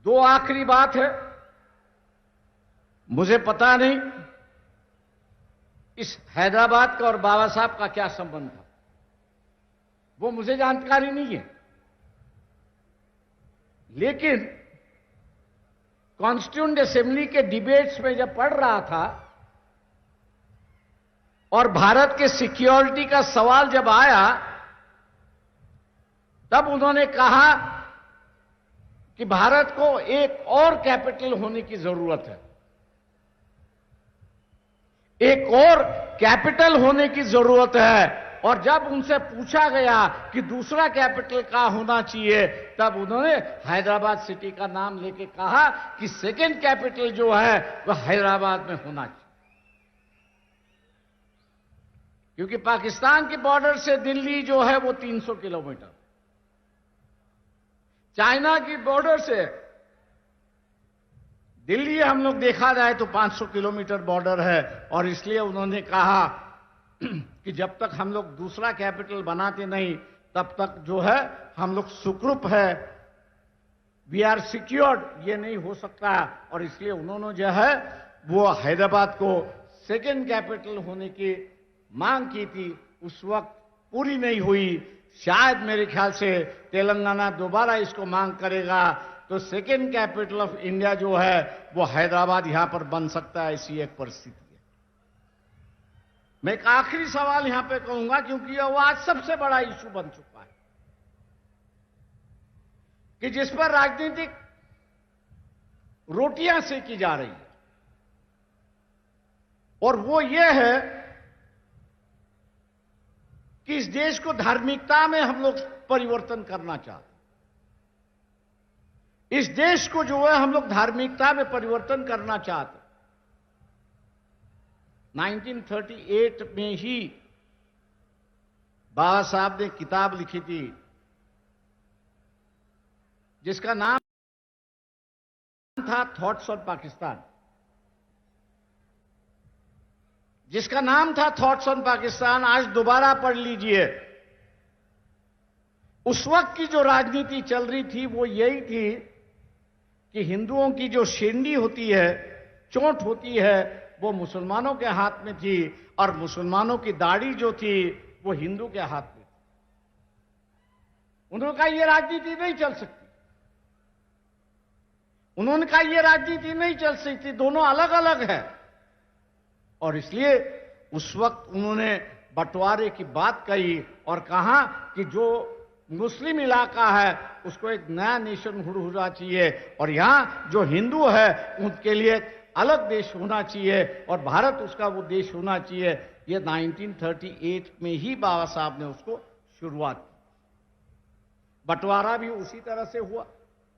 दो आखिरी बात है, मुझे पता नहीं इस हैदराबाद का और बाबा साहब का क्या संबंध था, वो मुझे जानकारी नहीं है। लेकिन कॉन्स्टिट्यूएंट असेंबली के डिबेट्स में जब पढ़ रहा था और भारत के सिक्योरिटी का सवाल जब आया, तब उन्होंने कहा कि भारत को एक और कैपिटल होने की जरूरत है, एक और कैपिटल होने की जरूरत है। और जब उनसे पूछा गया कि दूसरा कैपिटल कहां होना चाहिए, तब उन्होंने हैदराबाद सिटी का नाम लेके कहा कि सेकंड कैपिटल जो है वह हैदराबाद में होना चाहिए। क्योंकि पाकिस्तान के बॉर्डर से दिल्ली जो है वो 300 किलोमीटर, चाइना की बॉर्डर से दिल्ली हम लोग देखा जाए तो 500 किलोमीटर बॉर्डर है। और इसलिए उन्होंने कहा कि जब तक हम लोग दूसरा कैपिटल बनाते नहीं, तब तक जो है हम लोग सुखरूप है, वी आर सिक्योर्ड, ये नहीं हो सकता। और इसलिए उन्होंने जो है वो हैदराबाद को सेकंड कैपिटल होने की मांग की थी। उस वक्त पूरी नहीं हुई। शायद मेरे ख्याल से तेलंगाना दोबारा इसको मांग करेगा तो सेकंड कैपिटल ऑफ इंडिया जो है वो हैदराबाद यहां पर बन सकता है। ऐसी एक परिस्थिति है। मैं एक आखिरी सवाल यहां पे कहूंगा, क्योंकि वो आज सबसे बड़ा इशू बन चुका है कि जिस पर राजनीतिक रोटियां सेकी जा रही है, और वो ये है कि इस देश को धार्मिकता में हम लोग परिवर्तन करना चाहते हैं। इस देश को जो है हम लोग धार्मिकता में परिवर्तन करना चाहते हैं। 1938 में ही बाबा साहब ने किताब लिखी थी जिसका नाम था थॉट्स ऑन पाकिस्तान, जिसका नाम था थॉट्स ऑन पाकिस्तान। आज दोबारा पढ़ लीजिए। उस वक्त की जो राजनीति चल रही थी वो यही थी कि हिंदुओं की जो शेंडी होती है, चोट होती है, वो मुसलमानों के हाथ में थी, और मुसलमानों की दाढ़ी जो थी वो हिंदू के हाथ में थी। उन्होंने कहा यह राजनीति नहीं चल सकती। उन्होंने कहा यह राजनीति नहीं चल सकती, दोनों अलग अलग है। और इसलिए उस वक्त उन्होंने बंटवारे की बात कही और कहा कि जो मुस्लिम इलाका है उसको एक नया नेशन होना चाहिए, और यहां जो हिंदू है उनके लिए अलग देश होना चाहिए, और भारत उसका वो देश होना चाहिए। ये 1938 में ही बाबा साहब ने उसको शुरुआत की। बंटवारा भी उसी तरह से हुआ।